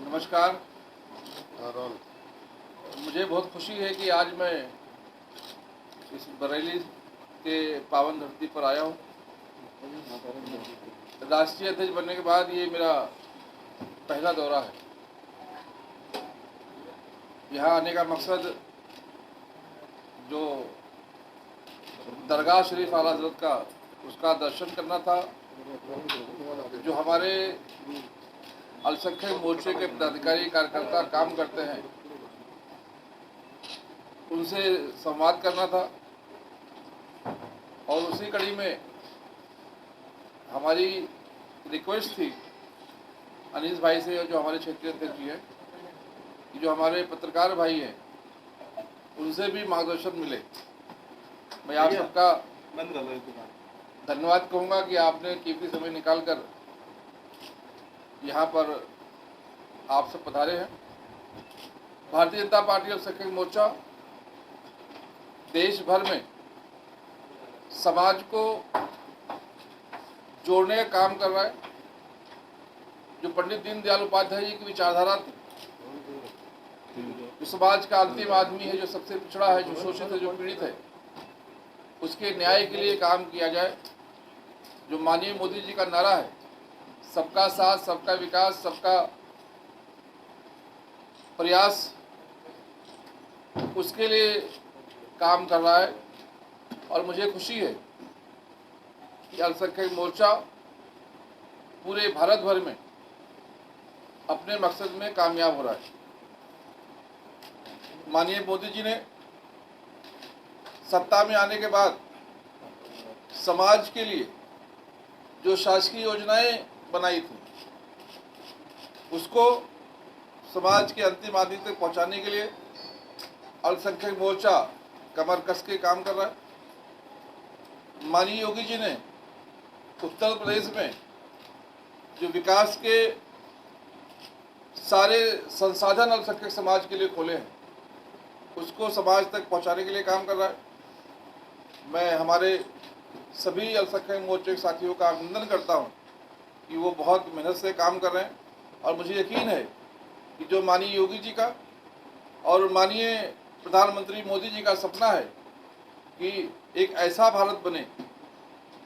नमस्कार। मुझे बहुत खुशी है कि आज मैं इस बरेली के पावन धरती पर आया हूँ। राष्ट्रीय अध्यक्ष बनने के बाद ये मेरा पहला दौरा है। यहाँ आने का मकसद जो दरगाह शरीफ आला हज़रत का उसका दर्शन करना था, जो हमारे अल्पसंख्यक मोर्चे के पदाधिकारी कार्यकर्ता काम करते हैं उनसे संवाद करना था, और उसी कड़ी में हमारी रिक्वेस्ट थी अनीस भाई से, जो हमारे क्षेत्रीय अध्यक्ष जी हैं, कि जो हमारे पत्रकार भाई हैं उनसे भी मार्गदर्शन मिले। मैं आप सबका धन्यवाद कहूँगा कि आपने कीमती समय निकालकर यहाँ पर आप सब पधारे हैं। भारतीय जनता पार्टी अल्पसंख्यक मोर्चा देश भर में समाज को जोड़ने का काम कर रहा है। जो पंडित दीनदयाल उपाध्याय जी की विचारधारा थी, जो समाज का अंतिम आदमी है, जो सबसे पिछड़ा है, जो शोषित है, जो पीड़ित है, उसके न्याय के लिए काम किया जाए। जो माननीय मोदी जी का नारा है, सबका साथ, सबका विकास, सबका प्रयास, उसके लिए काम कर रहा है। और मुझे खुशी है कि अल्पसंख्यक मोर्चा पूरे भारत भर में अपने मकसद में कामयाब हो रहा है। माननीय मोदी जी ने सत्ता में आने के बाद समाज के लिए जो शासकीय योजनाएं बनाई थी, उसको समाज के अंतिम आदमी तक पहुंचाने के लिए अल्पसंख्यक मोर्चा कमर कस के काम कर रहा है। माननीय योगी जी ने उत्तर प्रदेश में जो विकास के सारे संसाधन अल्पसंख्यक समाज के लिए खोले हैं, उसको समाज तक पहुंचाने के लिए काम कर रहा है। मैं हमारे सभी अल्पसंख्यक मोर्चे के साथियों का अभिनंदन करता हूं कि वो बहुत मेहनत से काम कर रहे हैं। और मुझे यकीन है कि जो माननीय योगी जी का और माननीय प्रधानमंत्री मोदी जी का सपना है कि एक ऐसा भारत बने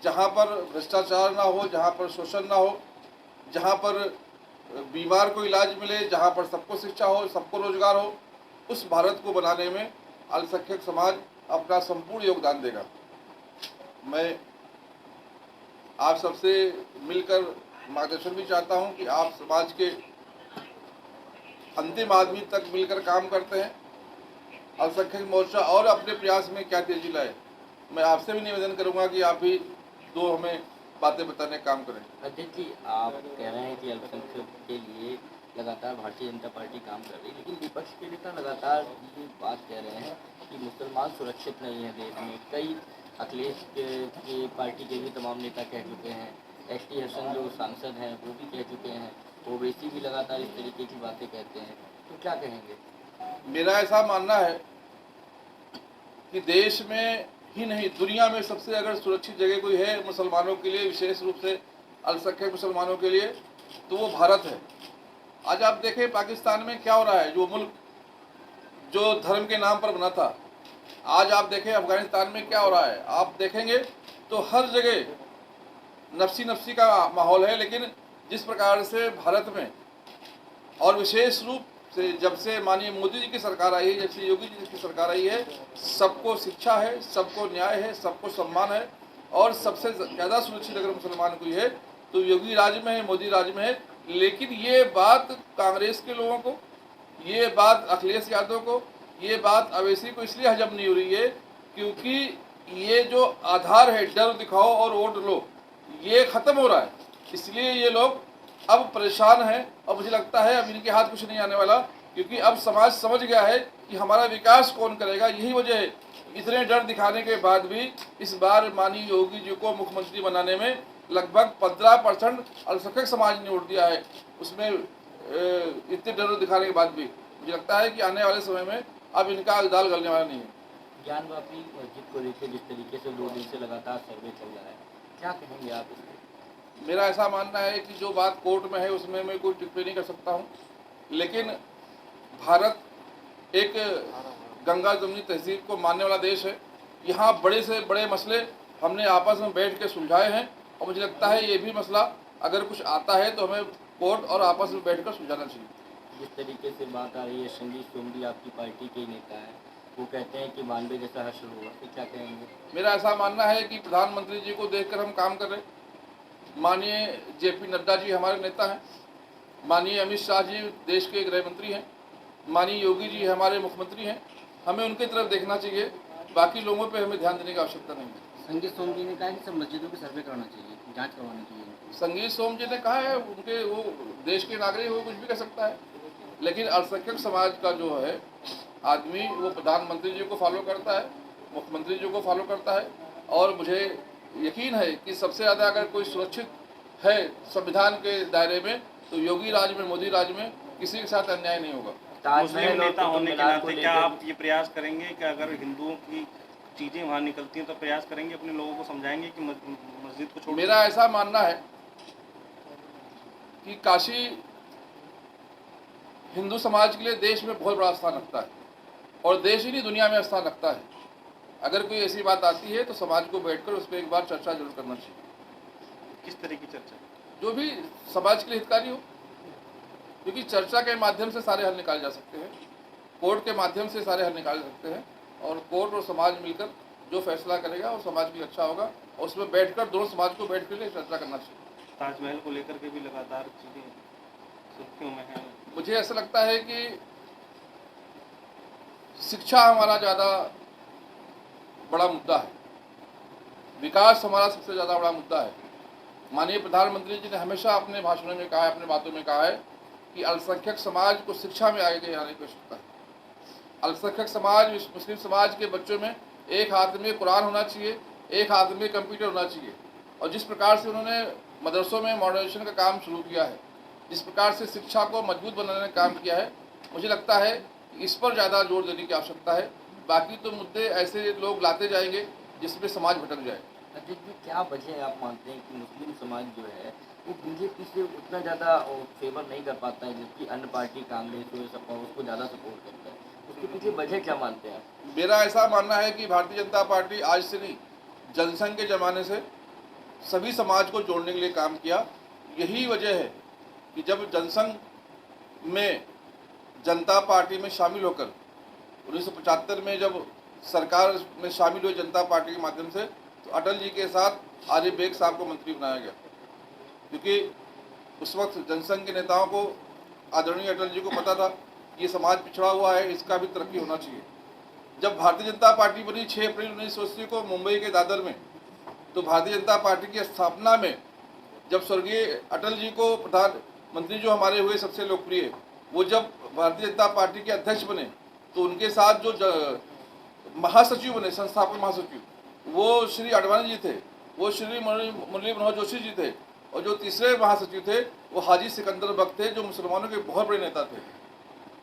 जहां पर भ्रष्टाचार ना हो, जहां पर शोषण ना हो, जहां पर बीमार को इलाज मिले, जहां पर सबको शिक्षा हो, सबको रोजगार हो, उस भारत को बनाने में अल्पसंख्यक समाज अपना संपूर्ण योगदान देगा। मैं आप सबसे मिलकर मार्गदर्शन भी चाहता हूं कि आप समाज के अंतिम आदमी तक मिलकर काम करते हैं। अल्पसंख्यक मोर्चा और अपने प्रयास में क्या तेजी लाए। मैं आपसे भी निवेदन करूंगा कि आप भी दो हमें बातें बताने का काम करें। अध्यक्ष जी, आप कह रहे हैं कि अल्पसंख्यक के लिए लगातार भारतीय जनता पार्टी काम कर रही है, लेकिन विपक्ष के नेता लगातार ये बात कह रहे हैं कि मुसलमान सुरक्षित नहीं है देश में। कई अखिलेश के पार्टी के भी तमाम नेता कह चुके हैं, एसटी हसन जो सांसद हैं वो भी कह चुके हैं, ओवैसी भी लगातार इस तरीके की बातें कहते हैं, तो क्या कहेंगे? मेरा ऐसा मानना है कि देश में ही नहीं, दुनिया में सबसे अगर सुरक्षित जगह कोई है मुसलमानों के लिए, विशेष रूप से अल्पसंख्यक मुसलमानों के लिए, तो वो भारत है। आज आप देखें पाकिस्तान में क्या हो रहा है, जो मुल्क जो धर्म के नाम पर बना था। आज आप देखें अफगानिस्तान में क्या हो रहा है। आप देखेंगे तो हर जगह नफसी नफसी का माहौल है। लेकिन जिस प्रकार से भारत में, और विशेष रूप से जब से माननीय मोदी जी की सरकार आई है, जब से योगी जी की सरकार आई है, सबको शिक्षा है, सबको न्याय है, सबको सम्मान है। और सबसे ज़्यादा सुरक्षित अगर मुसलमान कोई है तो योगी राज में है, मोदी राज में है। लेकिन ये बात कांग्रेस के लोगों को, ये बात अखिलेश यादव को, ये बात ओवैसी को इसलिए हजम नहीं हो रही है क्योंकि ये जो आधार है डर दिखाओ और वोट लो, ये ख़त्म हो रहा है। इसलिए ये लोग अब परेशान हैं। और मुझे लगता है अब इनके हाथ कुछ नहीं आने वाला, क्योंकि अब समाज समझ गया है कि हमारा विकास कौन करेगा। यही वजह है इतने डर दिखाने के बाद भी इस बार माननीय योगी जी को मुख्यमंत्री बनाने में लगभग 15% अल्पसंख्यक समाज ने वोट दिया है। उसमें इतने डर दिखाने के बाद भी मुझे लगता है कि आने वाले समय में अब इनका दाल गलने वाला नहीं है। ज्ञानवापी मस्जिद को लेकर जिस तरीके से 2 दिन से लगातार सर्वे चल रहा है, क्या कहेंगे आप इसमें? मेरा ऐसा मानना है कि जो बात कोर्ट में है उसमें मैं कोई टिप्पणी नहीं कर सकता हूँ। लेकिन भारत एक गंगा जमुनी तहजीब को मानने वाला देश है। यहाँ बड़े से बड़े मसले हमने आपस में बैठ के सुलझाए हैं और मुझे लगता है ये भी मसला अगर कुछ आता है तो हमें कोर्ट और आपस में बैठकर सुलझाना चाहिए। जिस तरीके से बात आ रही है, संजीव सोमजी आपकी पार्टी के ही नेता है, वो कहते हैं कि 92 जैसा हश्र हुआ, तो क्या कहेंगे? मेरा ऐसा मानना है कि प्रधानमंत्री जी को देखकर हम काम कर रहे हैं। माननीय जेपी नड्डा जी हमारे नेता हैं, माननीय अमित शाह जी देश के गृह मंत्री हैं, माननीय योगी जी हमारे मुख्यमंत्री हैं। हमें उनकी तरफ देखना चाहिए, बाकी लोगों पे हमें ध्यान देने की आवश्यकता नहीं है। संजीव सोमजी ने कहा कि सब मस्जिदों की सर्वे करना चाहिए, जांच करवानी चाहिए। संजीव सोम जी ने कहा है, उनके वो देश के नागरिक वो कुछ भी कर सकता है, लेकिन अल्पसंख्यक समाज का जो है आदमी वो प्रधानमंत्री जी को फॉलो करता है, मुख्यमंत्री जी को फॉलो करता है। और मुझे यकीन है कि सबसे ज़्यादा अगर कोई सुरक्षित है संविधान के दायरे में तो योगी राज में, मोदी राज में किसी के साथ अन्याय नहीं होगा। मुस्लिम नेता होने के नाते क्या आप ये प्रयास करेंगे कि अगर हिंदुओं की चीज़ें वहाँ निकलती हैं तो प्रयास करेंगे, अपने लोगों को समझाएंगे कि मस्जिद को छोड़? मेरा ऐसा मानना है कि काशी हिंदू समाज के लिए देश में बहुत बड़ा स्थान रखता है और देश ही नहीं दुनिया में स्थान रखता है। अगर कोई ऐसी बात आती है तो समाज को बैठकर उस पर एक बार चर्चा जरूर करना चाहिए। किस तरह की चर्चा? जो भी समाज के लिए हितकारी हो, क्योंकि चर्चा के माध्यम से सारे हल निकाले जा सकते हैं, कोर्ट के माध्यम से सारे हल निकाले जा सकते हैं और कोर्ट और समाज मिलकर जो फैसला करेगा वो समाज के लिए अच्छा होगा और उसमें बैठकर दोनों समाज को बैठ कर चर्चा करना चाहिए। ताजमहल को लेकर के भी लगातार चीज़ें सुर्खियों में हैं। मुझे ऐसा लगता है कि शिक्षा हमारा ज़्यादा बड़ा मुद्दा है, विकास हमारा सबसे ज़्यादा बड़ा मुद्दा है। माननीय प्रधानमंत्री जी ने हमेशा अपने भाषणों में कहा है, अपने बातों में कहा है कि अल्पसंख्यक समाज को शिक्षा में आगे आने की आवश्यकता है। अल्पसंख्यक समाज, मुस्लिम समाज के बच्चों में एक हाथ में कुरान होना चाहिए, एक हाथ में कंप्यूटर होना चाहिए। और जिस प्रकार से उन्होंने मदरसों में मॉडर्नाइजेशन का काम शुरू किया है, जिस प्रकार से शिक्षा को मजबूत बनाने का काम किया है, मुझे लगता है कि इस पर ज़्यादा जोर देने की आवश्यकता है। बाकी तो मुद्दे ऐसे लोग लाते जाएंगे जिसमें समाज भटक जाए। अध्यक्ष जी, क्या वजह आप मानते हैं कि मुस्लिम समाज जो है वो बीजेपी से उतना ज़्यादा फेवर नहीं कर पाता है, जबकि अन्य पार्टी कांग्रेस हो सपा उसको ज़्यादा सपोर्ट करता है? उसके पीछे वजह क्या मानते हैं आप? मेरा ऐसा मानना है कि भारतीय जनता पार्टी आज से नहीं, जनसंघ के ज़माने से सभी समाज को जोड़ने के लिए काम किया। यही वजह है कि जब जनसंघ में जनता पार्टी में शामिल होकर 1975 में जब सरकार में शामिल हुई जनता पार्टी के माध्यम से, तो अटल जी के साथ आरिफ बेग साहब को मंत्री बनाया गया, क्योंकि उस वक्त जनसंघ के नेताओं को, आदरणीय अटल जी को पता था कि ये समाज पिछड़ा हुआ है, इसका भी तरक्की होना चाहिए। जब भारतीय जनता पार्टी बनी 6 अप्रैल 1980 को मुंबई के दादर में, तो भारतीय जनता पार्टी की स्थापना में जब स्वर्गीय अटल जी को प्रधानमंत्री जो हमारे हुए सबसे लोकप्रिय, वो जब भारतीय जनता पार्टी के अध्यक्ष बने, तो उनके साथ जो महासचिव बने, संस्थापक महासचिव, वो श्री आडवाणी जी थे, वो श्री मुरली मनोहर जोशी जी थे, और जो तीसरे महासचिव थे वो हाजी सिकंदर बख्त थे, जो मुसलमानों के बहुत बड़े नेता थे।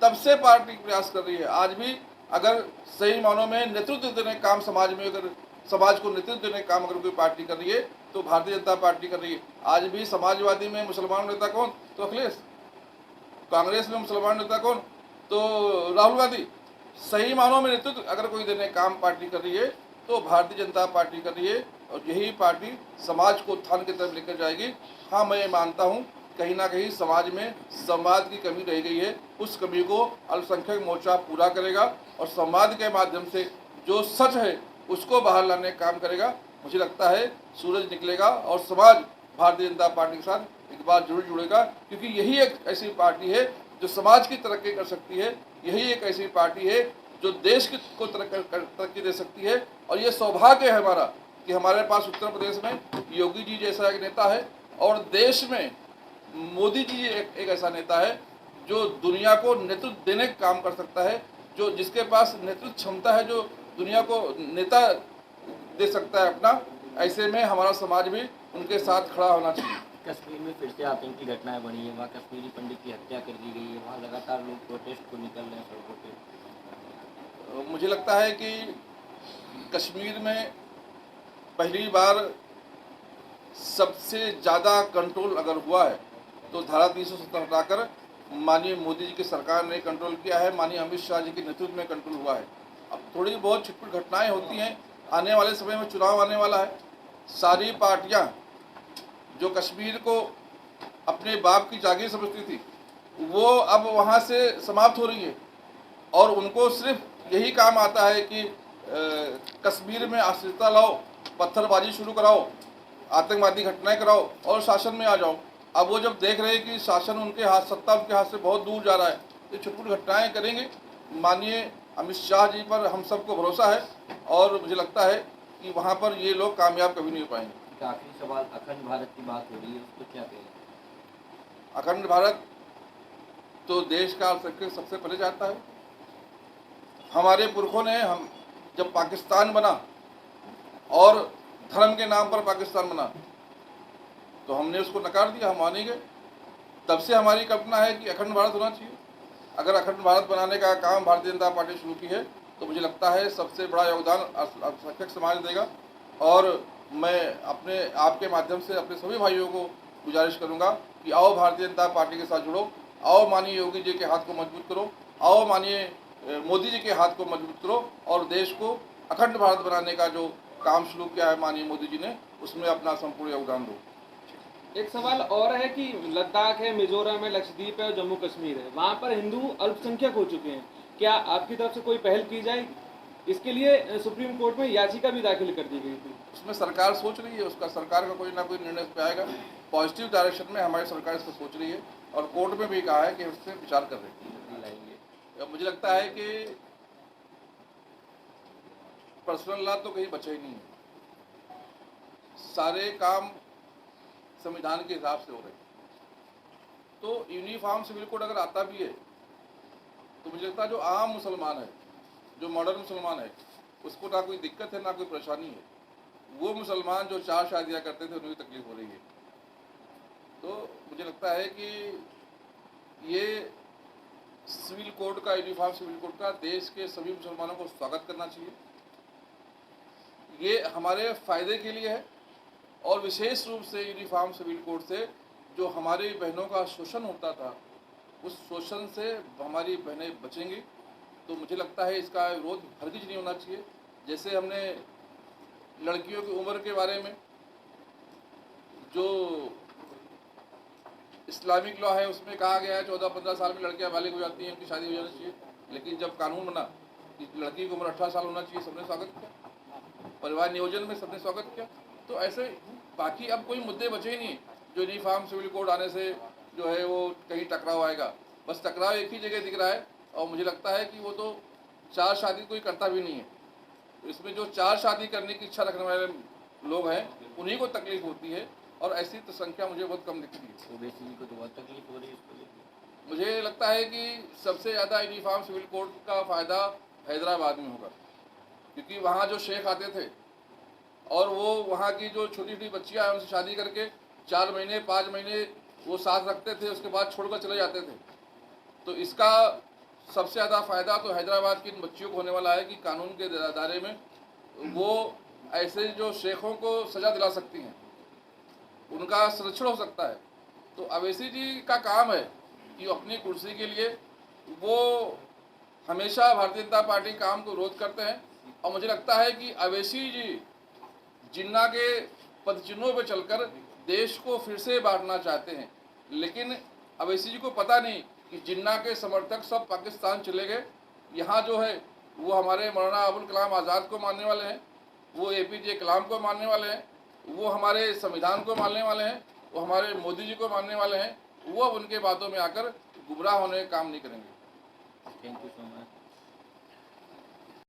तब से पार्टी प्रयास कर रही है। आज भी अगर सही मानों में नेतृत्व देने का काम समाज में, अगर समाज को नेतृत्व देने का काम अगर कोई पार्टी कर रही है तो भारतीय जनता पार्टी कर रही है। आज भी समाजवादी में मुसलमान नेता कौन? तो अखिलेश। कांग्रेस में मुसलमान नेता कौन? तो राहुल गांधी। सही मानों में नेतृत्व अगर कोई देने का काम पार्टी कर रही है तो भारतीय जनता पार्टी कर रही है, और यही पार्टी समाज को उत्थान की तरफ लेकर जाएगी। हाँ, मैं ये मानता हूँ कहीं ना कहीं समाज में संवाद की कमी रह गई है, उस कमी को अल्पसंख्यक मोर्चा पूरा करेगा और संवाद के माध्यम से जो सच है उसको बाहर लाने का काम करेगा। मुझे लगता है सूरज निकलेगा और समाज भारतीय जनता पार्टी के साथ एक बार जरूर जुड़ेगा, क्योंकि यही एक ऐसी पार्टी है जो समाज की तरक्की कर सकती है, यही एक ऐसी पार्टी है जो देश को तरक्की दे सकती है। और ये सौभाग्य है हमारा कि हमारे पास उत्तर प्रदेश में योगी जी जैसा एक नेता है और देश में मोदी जी एक ऐसा नेता है जो दुनिया को नेतृत्व देने का काम कर सकता है, जो जिसके पास नेतृत्व क्षमता है, जो दुनिया को नेता दे सकता है अपना। ऐसे में हमारा समाज भी उनके साथ खड़ा होना चाहिए। कश्मीर में फिर से आतंकी घटनाएं बनी है, वहाँ कश्मीरी पंडित की हत्या कर दी गई है, वहाँ लगातार लोग प्रोटेस्ट को निकल रहे हैं सड़कों पे। मुझे लगता है कि कश्मीर में पहली बार सबसे ज़्यादा कंट्रोल अगर हुआ है तो धारा 370 हटाकर माननीय मोदी जी की सरकार ने कंट्रोल किया है, माननीय अमित शाह जी के नेतृत्व में कंट्रोल हुआ है। अब थोड़ी बहुत छिटपुट घटनाएं होती हैं, आने वाले समय में चुनाव आने वाला है, सारी पार्टियां जो कश्मीर को अपने बाप की जागीर समझती थी वो अब वहां से समाप्त हो रही है और उनको सिर्फ यही काम आता है कि कश्मीर में अस्थिरता लाओ, पत्थरबाजी शुरू कराओ, आतंकवादी घटनाएं कराओ और शासन में आ जाओ। अब वो जब देख रहे हैं कि शासन उनके हाथ, सत्ता उनके हाथ से बहुत दूर जा रहा है, तो छुटपुट घटनाएं करेंगे। माननीय अमित शाह जी पर हम सबको भरोसा है और मुझे लगता है कि वहाँ पर ये लोग कामयाब कभी नहीं हो पाएंगे। एक आखिरी सवाल, अखंड भारत की बात हो रही है, उसको क्या कहेंगे? अखंड भारत तो देश का अल्पसंख्यक सबसे पहले चाहता है। हमारे पुरखों ने, हम जब पाकिस्तान बना और धर्म के नाम पर पाकिस्तान बना तो हमने उसको नकार दिया, हम माने गए। तब से हमारी कल्पना है कि अखंड भारत होना चाहिए। अगर अखंड भारत बनाने का काम भारतीय जनता पार्टी शुरू की है तो मुझे लगता है सबसे बड़ा योगदान अल्पसंख्यक समाज देगा। और मैं अपने आपके माध्यम से अपने सभी भाइयों को गुजारिश करूंगा कि आओ भारतीय जनता पार्टी के साथ जुड़ो, आओ माननीय योगी जी के हाथ को मजबूत करो, आओ माननीय मोदी जी के हाथ को मजबूत करो और देश को अखंड भारत बनाने का जो काम शुरू किया है माननीय मोदी जी ने, उसमें अपना संपूर्ण योगदान दो। एक सवाल और है कि लद्दाख है, मिजोरम है, लक्षद्वीप है और जम्मू कश्मीर है, वहाँ पर हिंदू अल्पसंख्यक हो चुके हैं। क्या आपकी तरफ से कोई पहल की जाएगी? इसके लिए सुप्रीम कोर्ट में याचिका भी दाखिल कर दी गई थी। उसमें सरकार सोच रही है, उसका सरकार का कोई ना कोई निर्णय इस पे आएगा। पॉजिटिव डायरेक्शन में हमारी सरकार इसको सोच रही है और कोर्ट में भी कहा है कि उससे विचार कर रही है। मुझे लगता है कि पर्सनल लॉ तो कहीं बचा ही नहीं है, सारे काम संविधान के हिसाब से हो रहे हैं। तो यूनिफॉर्म सिविल कोड अगर आता भी है तो मुझे लगता है जो आम मुसलमान है, जो मॉडर्न मुसलमान है, उसको ना कोई दिक्कत है ना कोई परेशानी है। वो मुसलमान जो 4 शादियां करते थे उन्हें तकलीफ हो रही है। तो मुझे लगता है कि ये सिविल कोड का, यूनिफॉर्म सिविल कोड का देश के सभी मुसलमानों को स्वागत करना चाहिए। ये हमारे फायदे के लिए है और विशेष रूप से यूनिफॉर्म सिविल कोड से जो हमारी बहनों का शोषण होता था उस शोषण से हमारी बहनें बचेंगी। तो मुझे लगता है इसका विरोध हरगिज नहीं होना चाहिए। जैसे हमने लड़कियों की उम्र के बारे में जो इस्लामिक लॉ है उसमें कहा गया है 14-15 साल में लड़कियां बालिग हो जाती हैं, उनकी शादी हो जानी चाहिए, लेकिन जब कानून बना कि लड़की की उम्र 18 साल होना चाहिए, सबने स्वागत किया। परिवार नियोजन में सबने स्वागत किया। तो ऐसे बाकी अब कोई मुद्दे बचे ही नहीं जो यूनिफॉर्म सिविल कोड आने से जो है वो कहीं टकराव आएगा। बस टकराव एक ही जगह दिख रहा है और मुझे लगता है कि वो तो 4 शादी कोई करता भी नहीं है। तो इसमें जो 4 शादी करने की इच्छा रखने वाले लोग हैं उन्हीं को तकलीफ होती है और ऐसी तो संख्या मुझे बहुत कम दिखती है। ओबीसी को तो बहुत तकलीफ हो रही है इसको लेकर। मुझे लगता है कि सबसे ज़्यादा यूनिफॉर्म सिविल कोड का फ़ायदा हैदराबाद में होगा, क्योंकि वहाँ जो शेख आते थे और वो वहाँ की जो छोटी छोटी बच्चियाँ हैं उनसे शादी करके 4 महीने 5 महीने वो साथ रखते थे, उसके बाद छोड़कर चले जाते थे। तो इसका सबसे ज़्यादा फ़ायदा तो हैदराबाद की इन बच्चियों को होने वाला है कि कानून के दायरे में वो ऐसे जो शेखों को सज़ा दिला सकती हैं, उनका संरक्षण हो सकता है। तो अवैसी जी का काम है कि अपनी कुर्सी के लिए वो हमेशा भारतीय जनता पार्टी काम को विरोध करते हैं और मुझे लगता है कि अवैसी जी जिन्ना के पदचिन्हों पर चलकर देश को फिर से बांटना चाहते हैं, लेकिन अवैसी जी को पता नहीं कि जिन्ना के समर्थक सब पाकिस्तान चले गए। यहाँ जो है वो हमारे मौलाना अबुल कलाम आज़ाद को मानने वाले हैं, वो APJ कलाम को मानने वाले हैं, वो हमारे संविधान को मानने वाले हैं, वो हमारे मोदी जी को मानने वाले हैं। वो अब उनके बातों में आकर गुमराह होने का काम नहीं करेंगे। Thank you so much.